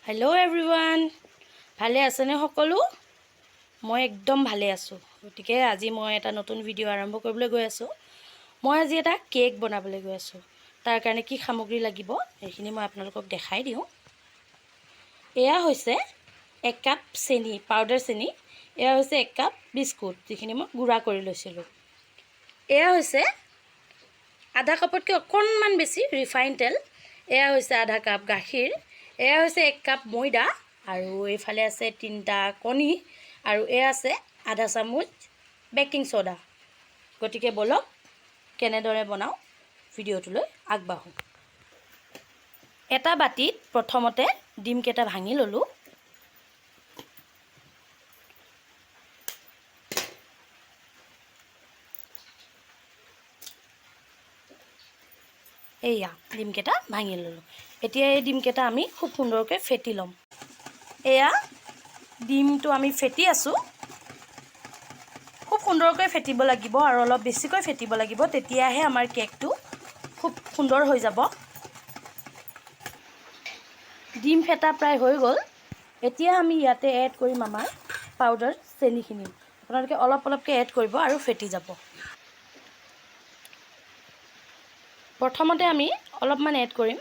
Hello' everyone, ভালে আছেনে সকলো? মই একদম ভালে আছোঁ। গতিকে আজি মই এটা নতুন ভিডিঅ' আৰম্ভ কৰিবলৈ গৈ আছোঁ। মই আজি এটা কেক বনাবলৈ গৈ আছোঁ। তাৰ কাৰণে কি সামগ্ৰী লাগিব সেইখিনি মই আপোনালোকক দেখাই দিওঁ। এয়া হৈছে 1 কাপ চেনি, পাউডাৰ চেনি। এয়া হৈছে 1 কাপ বিস্কুট, যিখিনি মই গুড়া কৰি লৈছিলোঁ। এয়া হৈছে আধা কাপতকৈ অকণমান বেছি ৰিফাইন তেল। এয়া হৈছে আধা কাপ গাখীৰ। এয়া হৈছে 1 কাপ ময়দা, আৰু এইফালে আছে 3টা কণী, আৰু এয়া আছে আধা চামুচ বেকিং ছ'ডা। গতিকে বলক কেনেদৰে বনাওঁ ভিডিঅ'টোলৈ আগবাঢ়োঁ। এটা বাতিত প্ৰথমতে ডিমকেইটা ভাঙি ল'লোঁ। এয়া ডিমকেইটা ভাঙি ল'লোঁ। এতিয়া এই ডিমকেইটা আমি খুব সুন্দৰকৈ ফেটি ল'ম। এয়া ডিমটো আমি ফেটি আছোঁ। খুব সুন্দৰকৈ ফেটিব লাগিব, আৰু অলপ বেছিকৈ ফেটিব লাগিব, তেতিয়াহে আমাৰ কেকটো খুব সুন্দৰ হৈ যাব। ডিম ফেটা প্ৰায় হৈ গ'ল। এতিয়া আমি ইয়াতে এড কৰিম আমাৰ পাউডাৰ চেনিখিনি। আপোনালোকে অলপ অলপকৈ এড কৰিব আৰু ফেটি যাব। প্ৰথমতে আমি অলপমান এড কৰিম,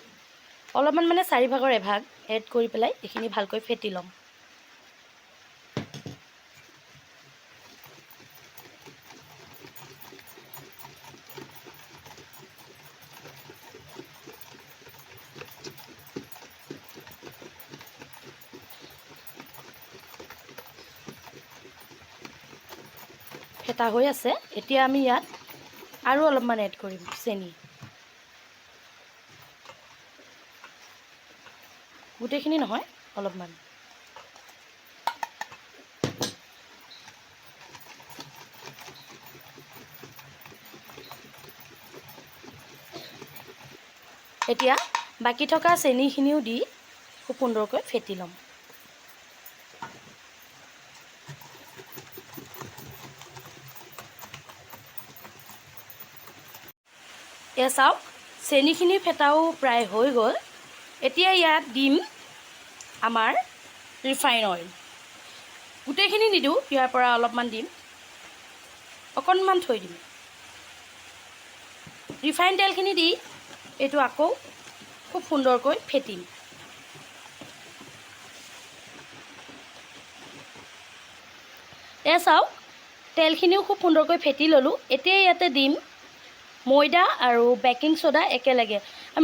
অলপমান মানে 4ভাগৰ এভাগ এড কৰি পেলাই এইখিনি ভালকৈ ফেটি ল'ম। ফেটা হৈ আছে। এতিয়া আমি ইয়াত আৰু অলপমান এড কৰিম চেনি। গোটেইখিনি নহয়, অলপমান। এতিয়া বাকী থকা চেনিখিনিও দি খুব সুন্দৰকৈ ফেটি ল'ম। এয়া চাওক, চেনিখিনি ফেটাও প্ৰায় হৈ গ'ল। এতিয়া ইয়াত দিম আমাৰ ৰিফাইন অইল। গোটেইখিনি নিদিওঁ, ইয়াৰ পৰা অলপমান দিম, অকণমান থৈ দিম। ৰিফাইন তেলখিনি দি এইটো আকৌ খুব সুন্দৰকৈ ফেটিম। এয়া চাওক, তেলখিনিও খুব সুন্দৰকৈ ফেটি ল'লোঁ। এতিয়া ইয়াতে দিম ময়দা আৰু বেকিং ছ'ডা একেলগে।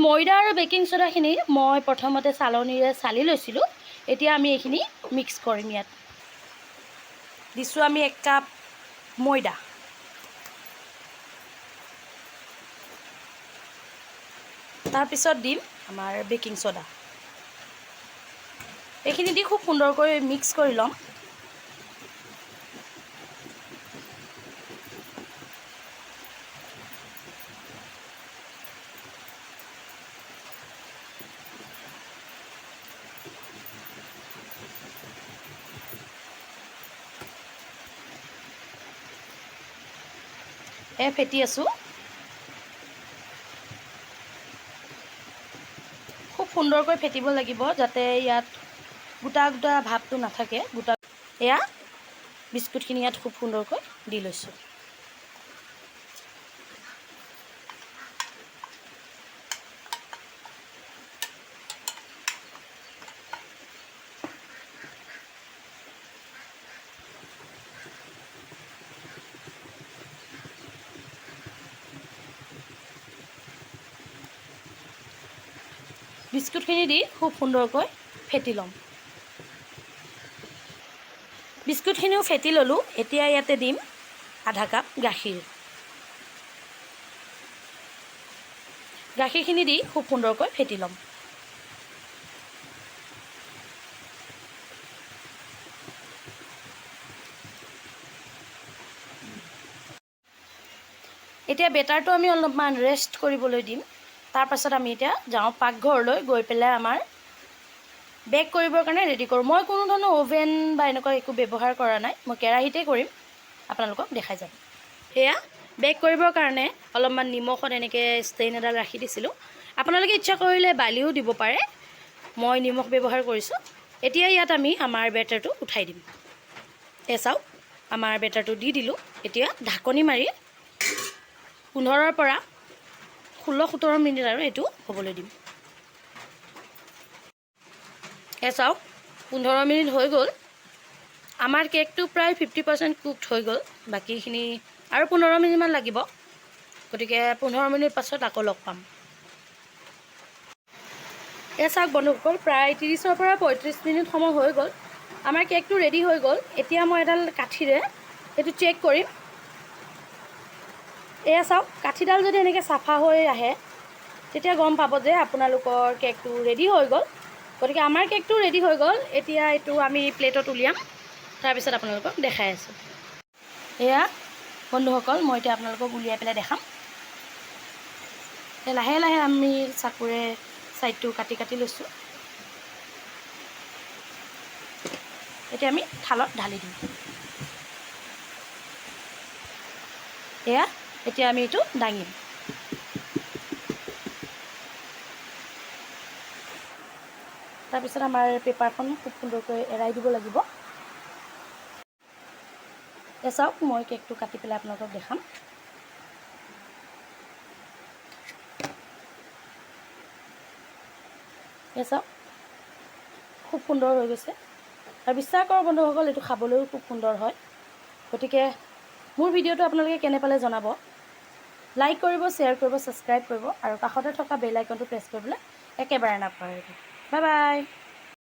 ময়দা আৰু বেকিং ছ'ডাখিনি মই প্ৰথমতে চালনীৰে চালি লৈছিলোঁ। এতিয়া আমি এইখিনি মিক্স কৰিম। ইয়াত দিছোঁ আমি 1 কাপ ময়দা, তাৰপিছত দিম আমাৰ বেকিং ছ'ডা। এইখিনি দি খুব সুন্দৰকৈ মিক্স কৰি ল'ম। ফেটি আছোঁ। খুব সুন্দৰকৈ ফেটিব লাগিব, যাতে ইয়াত গোটা গোটা ভাৱটো নাথাকে। এয়া বিস্কুটখিনি ইয়াত খুব সুন্দৰকৈ দি লৈছোঁ। বিস্কুটখিনি দি খুব সুন্দৰকৈ ফেটি ল'ম। বিস্কুটখিনিও ফেটি ল'লোঁ। এতিয়া ইয়াতে দিম আধা কাপ গাখীৰ। গাখীৰখিনি দি খুব সুন্দৰকৈ ফেটি ল'ম। এতিয়া বেটাৰটো আমি অলপমান ৰেষ্ট কৰিবলৈ দিম। তাৰপাছত আমি এতিয়া যাওঁ পাকঘৰলৈ, গৈ পেলাই আমাৰ বেক কৰিবৰ কাৰণে ৰেডি কৰোঁ। মই কোনো ধৰণৰ অ'ভেন বা এনেকুৱা একো ব্যৱহাৰ কৰা নাই, মই কেৰাহীতে কৰিম, আপোনালোকক দেখাই যাম। সেয়া বেক কৰিবৰ কাৰণে অলপমান নিমখত এনেকৈ ষ্টেইন এডাল ৰাখি দিছিলোঁ। আপোনালোকে ইচ্ছা কৰিলে বালিও দিব পাৰে। মই নিমখ ব্যৱহাৰ কৰিছোঁ। এতিয়া ইয়াত আমি আমাৰ বেটাৰটো উঠাই দিম। চাওক আমাৰ বেটাৰটো দি দিলোঁ। এতিয়া ঢাকনি মাৰি 15ৰ পৰা 16-17 মিনিট আৰু এইটো হ'বলৈ দিম। চাওক 15 মিনিট হৈ গ'ল। আমাৰ কেকটো প্ৰায় 50% কুকড হৈ গ'ল। বাকীখিনি আৰু 15 মিনিটমান লাগিব। গতিকে 15 মিনিট পাছত আকৌ লগ পাম। চাওক বন্ধুসকল, প্ৰায় 30ৰ পৰা 35 মিনিট সময় হৈ গ'ল। আমাৰ কেকটো ৰেডি হৈ গ'ল। এতিয়া মই এডাল কাঠিৰে এইটো চেক কৰিম। চাওক কাঠিডাল যদি এনেকৈ চাফা হৈ আহে তেতিয়া গম পাব যে আপোনালোকৰ কেকটো ৰেডি হৈ গ'ল। গতিকে আমাৰ কেকটো ৰেডি হৈ গ'ল। এতিয়া এইটো আমি প্লেটত উলিয়াম, তাৰপিছত আপোনালোকক দেখাই আছোঁ। এয়া বন্ধুসকল, মই এতিয়া আপোনালোকক উলিয়াই পেলাই দেখাম। লাহে লাহে আমি চাকুৰে ছাইডটো কাটি কাটি লৈছোঁ। এতিয়া আমি থালত ঢালি দিম। এতিয়া আমি এইটো দাঙিম। তাৰপিছত আমাৰ পেপাৰখন খুব সুন্দৰকৈ এৰাই দিব লাগিব। চাওক মই কেকটো কাটি পেলাই আপোনালোকক দেখাম। চাওক খুব সুন্দৰ হৈ গৈছে। আৰু বিশ্বাস কৰক বন্ধুসকল, এইটো খাবলৈও খুব সুন্দৰ হয়। গতিকে মোৰ ভিডিঅ'টো আপোনালোকে কেনে পালে জনাব। লাইক কৰিব, শ্বেয়াৰ কৰিব, ছাবস্ক্ৰাইব কৰিব আৰু কাষতে থকা বেল আইকনটো প্ৰেছ কৰিবলৈ একেবাৰে নাপাহৰিব। Bye bye.